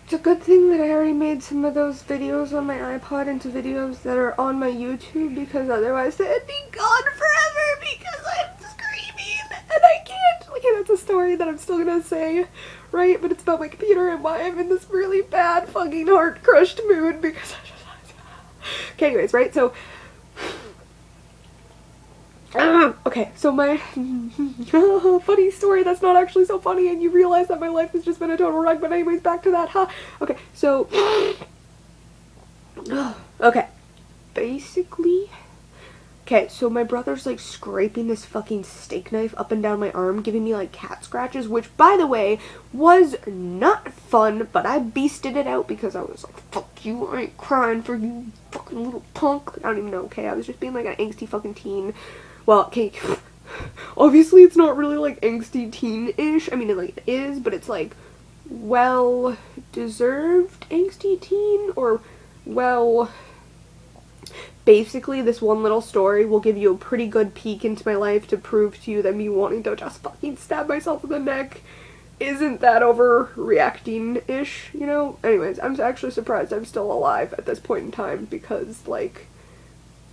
It's a good thing that I already made some of those videos on my iPod into videos that are on my YouTube, because otherwise they'd be gone forever because I'm screaming and I can't. Okay, that's a story that I'm still gonna say, right? But it's about my computer and why I'm in this really bad fucking heart-crushed mood because I just... Okay, anyways, right? So... okay, so my funny story that's not actually so funny, and you realize that my life has just been a total wreck, but anyways, back to that, huh? Okay, so... okay, basically... Okay, so my brother's, like, scraping this fucking steak knife up and down my arm, giving me, like, cat scratches, which, by the way, was not fun, but I beasted it out because I was like, fuck you, I ain't crying for you, fucking little punk. I don't even know, okay, I was just being, like, an angsty fucking teen. Well, okay, obviously it's not really, like, angsty teen-ish. I mean, it, like, is, but it's, like, well-deserved angsty teen, or, well... Basically, this one little story will give you a pretty good peek into my life to prove to you that me wanting to just fucking stab myself in the neck isn't that overreacting-ish, you know? Anyways, I'm actually surprised I'm still alive at this point in time because, like,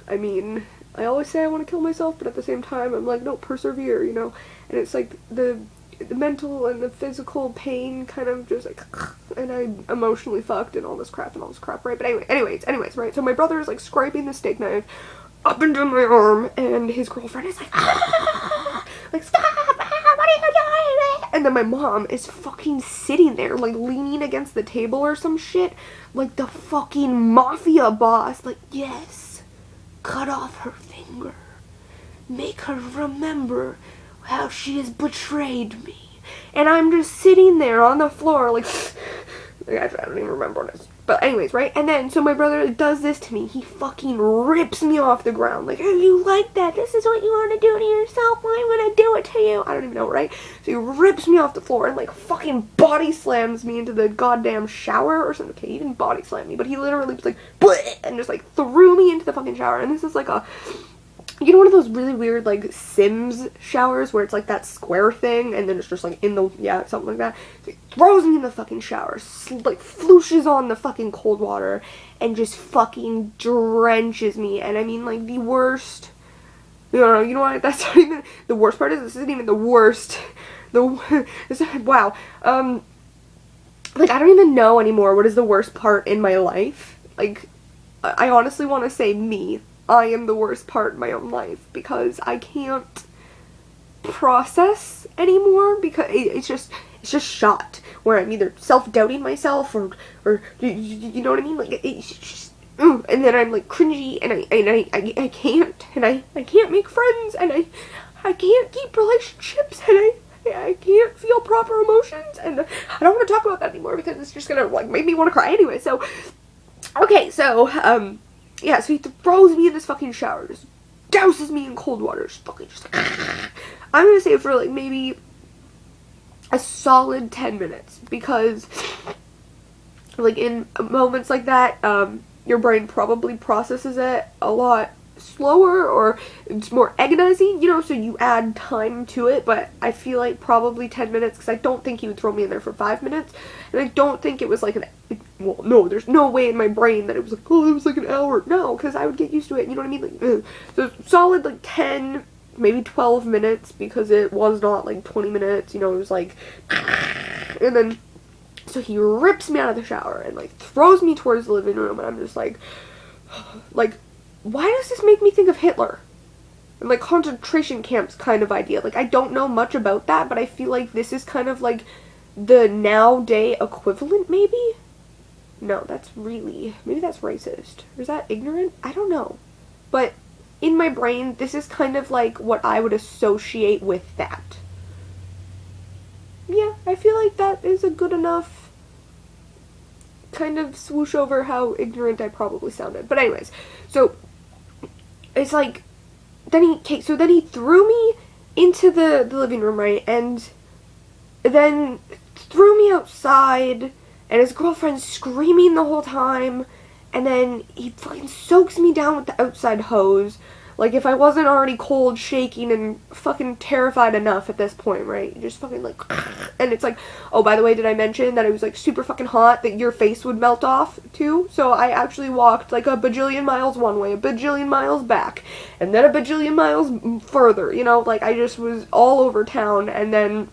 I mean... I always say I want to kill myself, but at the same time, I'm like, no, persevere, you know? And it's like, the mental and the physical pain kind of just like, and I'm emotionally fucked and all this crap, right? But anyways, right? So my brother is like scraping the steak knife up and down my arm, and his girlfriend is like, ah! Like, stop! Ah, what are you doing? And then my mom is fucking sitting there, like, leaning against the table or some shit, like the fucking mafia boss, like, yes. Cut off her finger. Make her remember how she has betrayed me. And I'm just sitting there on the floor, like, I don't even remember this. But anyways, right? And then, so my brother does this to me. He fucking rips me off the ground. Like, oh, you like that? This is what you want to do to yourself? Why would I do it to you? I don't even know, right? So he rips me off the floor and, like, fucking body slams me into the goddamn shower or something. Okay, he didn't body slam me, but he literally was like, bleh, and just, like, threw me into the fucking shower. And this is, like, a... You know, one of those really weird, like, Sims showers where it's, like, that square thing, and then it's just, like, in the, yeah, something like that. So he throws me in the fucking shower, like, flooshes on the fucking cold water, and just fucking drenches me. And I mean, like, the worst, you know what, that's not even, the worst part is, this isn't even the worst, wow, like, I don't even know anymore what is the worst part in my life. Like, I honestly want to say me. I am the worst part in my own life because I can't process anymore because it's just shot where I'm either self-doubting myself or you know what I mean, like it's just and then I'm like cringy and I can't make friends and I can't keep relationships and I can't feel proper emotions and I don't want to talk about that anymore because it's just gonna like make me want to cry anyway. So okay, so yeah, so he throws me in this fucking shower, just douses me in cold water, just fucking just like, I'm gonna say for like maybe a solid 10 minutes, because like in moments like that, your brain probably processes it a lot slower or it's more agonizing, you know, so you add time to it, but I feel like probably 10 minutes because I don't think he would throw me in there for 5 minutes, and I don't think it was like well, no, there's no way in my brain that it was like, oh, it was like an hour, no, because I would get used to it, you know what I mean, like, so solid like 10, maybe 12 minutes, because it was not like 20 minutes, you know, it was like, and then, so he rips me out of the shower and like throws me towards the living room, and I'm just like, why does this make me think of Hitler? And like concentration camps kind of idea. Like I don't know much about that, but I feel like this is kind of like the nowadays equivalent, maybe? No, maybe that's racist. Or is that ignorant? I don't know. But in my brain, this is kind of like what I would associate with that. Yeah, I feel like that is a good enough kind of swoosh over how ignorant I probably sounded. But anyways, so it's like, then he threw me into the living room, right, and then threw me outside, and his girlfriend's screaming the whole time, and then he fucking soaks me down with the outside hose, Like, if I wasn't already cold, shaking, and fucking terrified enough at this point, right? Just fucking, like, and it's like, oh, by the way, did I mention that it was, like, super fucking hot, that your face would melt off, too? So I actually walked, like, a bajillion miles one way, a bajillion miles back, and then a bajillion miles further, you know? Like, I just was all over town, and then...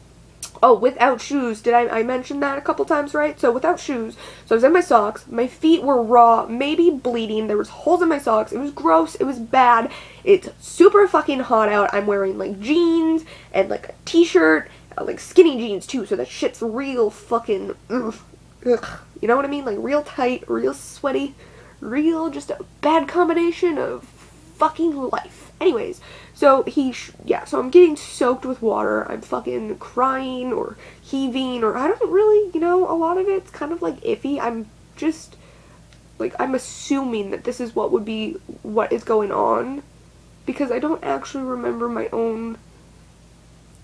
Oh, without shoes. Did I mention that a couple times, right? So without shoes. So I was in my socks. My feet were raw, maybe bleeding. There was holes in my socks. It was gross. It was bad. It's super fucking hot out. I'm wearing like jeans and like a t-shirt, like skinny jeans too. So that shit's real fucking ugh. You know what I mean? Like real tight, real sweaty, real just a bad combination of fucking life. Anyways, so so I'm getting soaked with water. I'm fucking crying or heaving, or I don't really, you know, a lot of it's kind of like iffy. I'm just, like, I'm assuming that this is what is going on, because I don't actually remember my own,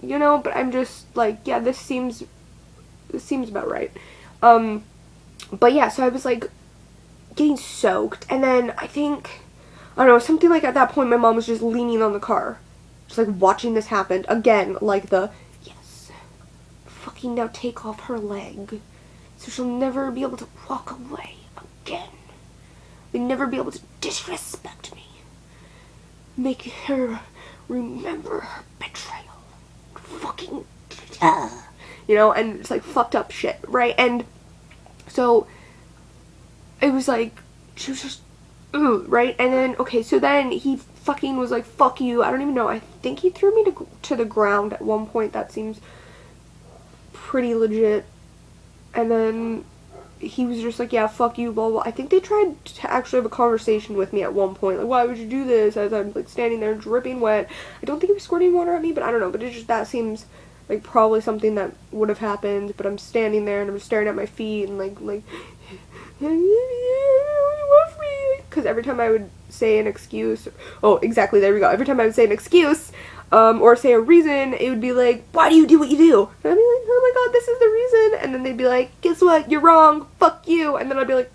you know, but I'm just like, yeah, this seems about right. But yeah, so I was like getting soaked, and then I don't know, something like at that point my mom was just leaning on the car. Just like watching this happen. Again, like yes, fucking now take off her leg. So she'll never be able to walk away again. They'll never be able to disrespect me. Make her remember her betrayal. Fucking, you know, and it's like fucked up shit, right? And so it was like, she was just, right? And then, okay, so then he fucking was like, fuck you. I don't even know. I think he threw me to the ground at one point. That seems pretty legit. And then he was just like, yeah, fuck you, blah, blah. I think they tried to actually have a conversation with me at one point. Like, why would you do this? As I'm, like, standing there dripping wet. I don't think he was squirting water at me, but I don't know. But that seems like probably something that would have happened. But I'm standing there and I'm staring at my feet and like because every time I would say an excuse, oh, exactly, there we go. Every time I would say an excuse, or say a reason, it would be like, why do you do what you do? And I'd be like, oh my god, this is the reason. And then they'd be like, guess what, you're wrong, fuck you. And then I'd be like,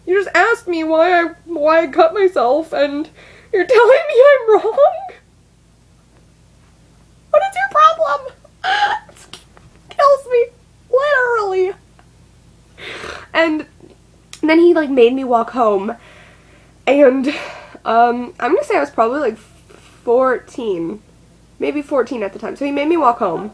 you just asked me why I cut myself, and you're telling me I'm wrong? What is your problem? It kills me, literally. And then he, like, made me walk home, and, I'm gonna say I was probably, like, 14, maybe 14 at the time, so he made me walk home,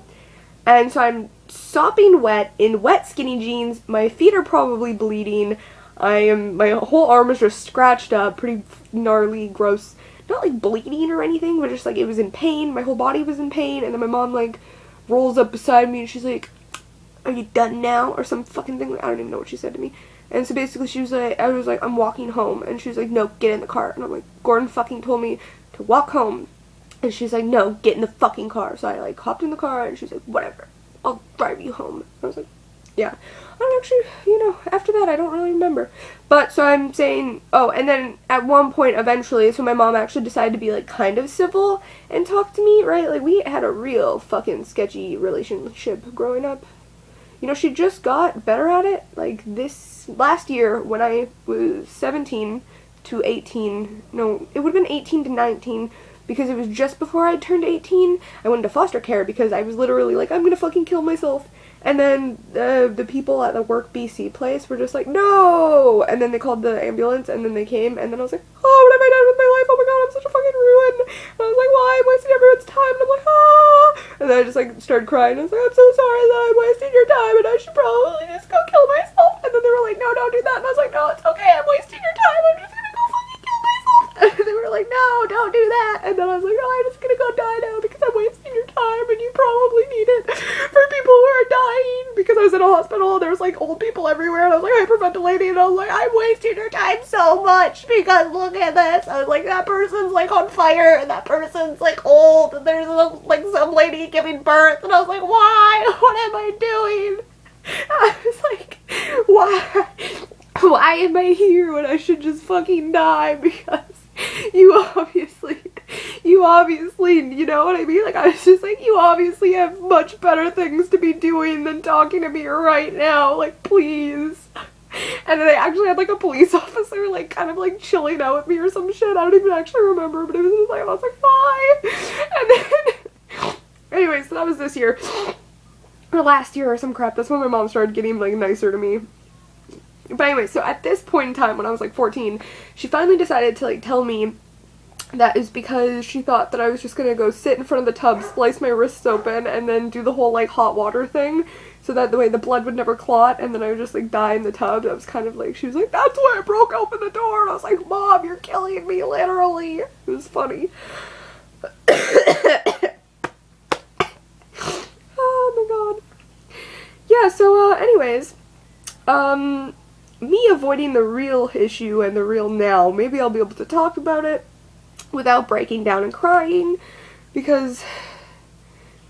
and so I'm sopping wet, in wet skinny jeans, my feet are probably bleeding, my whole arm is just scratched up, pretty gnarly, gross, not, like, bleeding or anything, but just, like, it was in pain, my whole body was in pain, and then my mom, like, rolls up beside me, and she's like, are you done now? Or some fucking thing. I don't even know what she said to me. And so basically she was like, I was like, I'm walking home. And she was like, no, get in the car. And I'm like, Gordon fucking told me to walk home. And she's like, no, get in the fucking car. So I like hopped in the car and she's like, whatever, I'll drive you home. I was like, yeah. I don't actually, you know, after that I don't really remember. But so I'm saying, oh, and then at one point eventually, so my mom actually decided to be like kind of civil and talk to me, right? Like we had a real fucking sketchy relationship growing up. You know, she just got better at it, like, this last year, when I was 17 to 18, no, it would have been 18 to 19, because it was just before I turned 18, I went into foster care, because I was literally like, I'm gonna fucking kill myself, and then, the people at the Work BC place were just like, no, and then they called the ambulance, and then they came, and then I was like, oh, what have I done with my life, oh my god, I'm such a fucking ruin, and I was like, why, I'm wasting everyone's time, and I'm like, ah, and then I just, like, started crying, I was like, I'm so sorry that I'm wasting your time, and I should probably just go kill myself, and then they were like, no, don't do that, and I was like, no, it's okay, I'm wasting your time, I'm just gonna go fucking kill myself, and they were like, no, don't do that, and then I was like, oh, I'm just gonna go die now, because I'm wasting your time, and you probably need it for people who are dying, because I was in a hospital, and there was, like, old people everywhere, and I was, like, hyperventilating, and I was like, I'm wasting your time so much, because look at this, I was like, that person's, like, on fire, and that person's, like, old, and there's, like, some lady giving birth, and I was like, why? What am I doing? I was like, why am I here when I should just fucking die? Because you obviously, you know what I mean? Like, I was just like, you obviously have much better things to be doing than talking to me right now, like, please. And then they actually had like a police officer like kind of like chilling out with me or some shit. I don't even actually remember, but it was just like, I was like, why? And then anyway, so that was this year or last year or some crap. That's when my mom started getting like nicer to me. But anyway, so at this point in time when I was like 14, she finally decided to like tell me that is because she thought that I was just gonna go sit in front of the tub, slice my wrists open, and then do the whole like hot water thing, so that the way the blood would never clot, and then I would just like die in the tub. That was kind of like, she was like, that's why I broke open the door, and I was like, Mom, you're killing me, literally. It was funny. Oh my god. Yeah, so anyways, me avoiding the real issue and the real now, maybe I'll be able to talk about it without breaking down and crying, because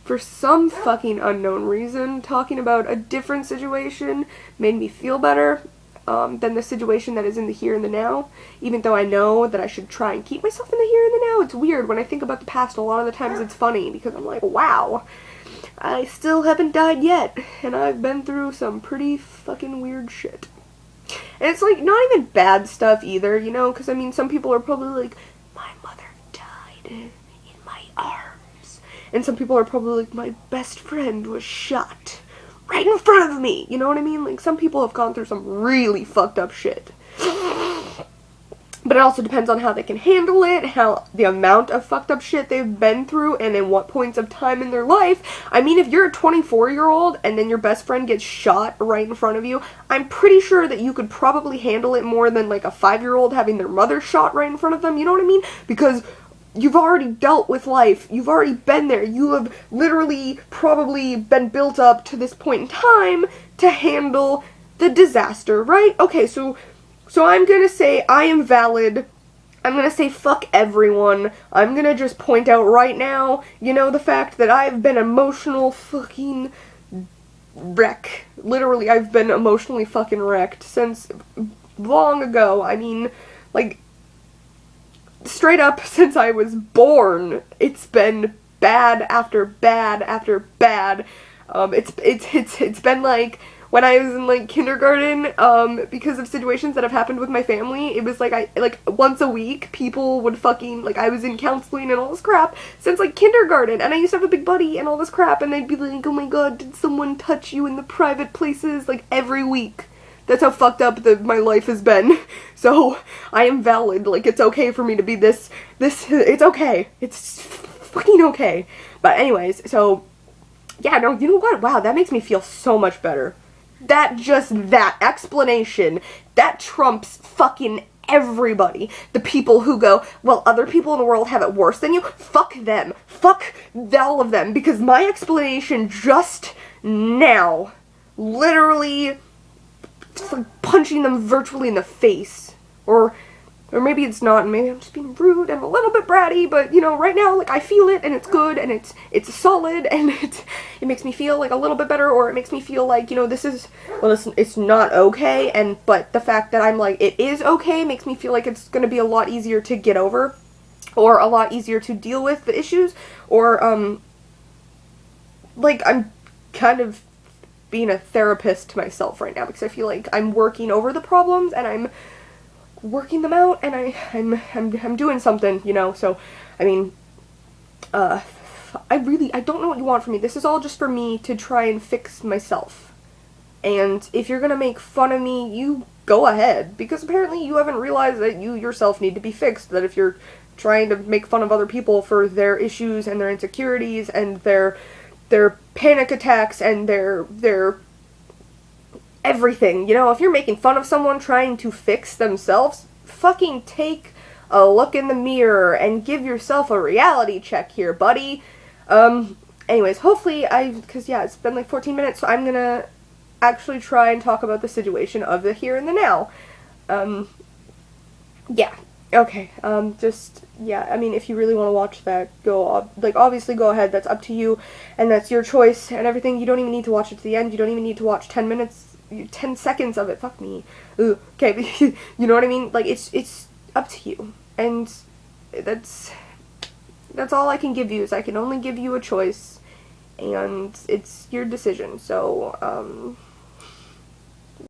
for some fucking unknown reason, talking about a different situation made me feel better than the situation that is in the here and the now, even though I know that I should try and keep myself in the here and the now. It's weird, when I think about the past, a lot of the times it's funny, because I'm like, wow, I still haven't died yet, and I've been through some pretty fucking weird shit. And it's like, not even bad stuff either, you know, because I mean, some people are probably like, my mother died in my arms. And some people are probably like, my best friend was shot right in front of me. You know what I mean? Like, some people have gone through some really fucked up shit. But it also depends on how they can handle it, how the amount of fucked up shit they've been through, and in what points of time in their life. I mean, if you're a 24-year-old and then your best friend gets shot right in front of you, I'm pretty sure that you could probably handle it more than like a 5-year-old having their mother shot right in front of them, you know what I mean? Because you've already dealt with life, you've already been there, you have literally probably been built up to this point in time to handle the disaster, right? Okay, so I'm gonna say I am valid. I'm gonna say fuck everyone. I'm gonna just point out right now, you know, the fact that I've been emotional fucking wreck. Literally, I've been emotionally fucking wrecked since long ago. I mean, like, straight up since I was born, it's been bad after bad after bad. It's been like, when I was in like kindergarten, because of situations that have happened with my family, it was like once a week people would fucking, like, I was in counseling and all this crap since like kindergarten, and I used to have a big buddy and all this crap, and they'd be like, oh my god, did someone touch you in the private places, like every week. That's how fucked up my life has been. So I am valid. Like, it's okay for me to be this, it's okay. It's fucking okay. But anyways, so yeah, no, you know what? Wow, that makes me feel so much better. That explanation, that trumps fucking everybody. The people who go, well, other people in the world have it worse than you, fuck them. Fuck all of them, because my explanation just now, literally, it's like punching them virtually in the face. Or maybe it's not, and maybe I'm just being rude and a little bit bratty, but, you know, right now, like, I feel it, and it's good, and it's solid, and it makes me feel, like, a little bit better, or it makes me feel like, you know, this is, well, it's not okay, but the fact that I'm like, it is okay makes me feel like it's gonna be a lot easier to get over, or a lot easier to deal with the issues, or, like, I'm kind of being a therapist to myself right now, because I feel like I'm working over the problems, and I'm working them out, and I'm doing something, you know. So I mean, I don't know what you want from me. This is all just for me to try and fix myself. And if you're gonna make fun of me, you go ahead, because apparently you haven't realized that you yourself need to be fixed. That if you're trying to make fun of other people for their issues and their insecurities and their panic attacks and their everything, you know, if you're making fun of someone trying to fix themselves, fucking take a look in the mirror and give yourself a reality check here, buddy. Anyways, hopefully because yeah, it's been like 14 minutes, so I'm gonna actually try and talk about the situation of the here and the now. Yeah, okay, yeah, I mean, if you really want to watch that, obviously go ahead, that's up to you, and that's your choice and everything. You don't even need to watch it to the end, you don't even need to watch 10 seconds of it, fuck me. Ugh. Okay, you know what I mean? Like, it's up to you, and that's all I can give you, is I can only give you a choice, and it's your decision, so,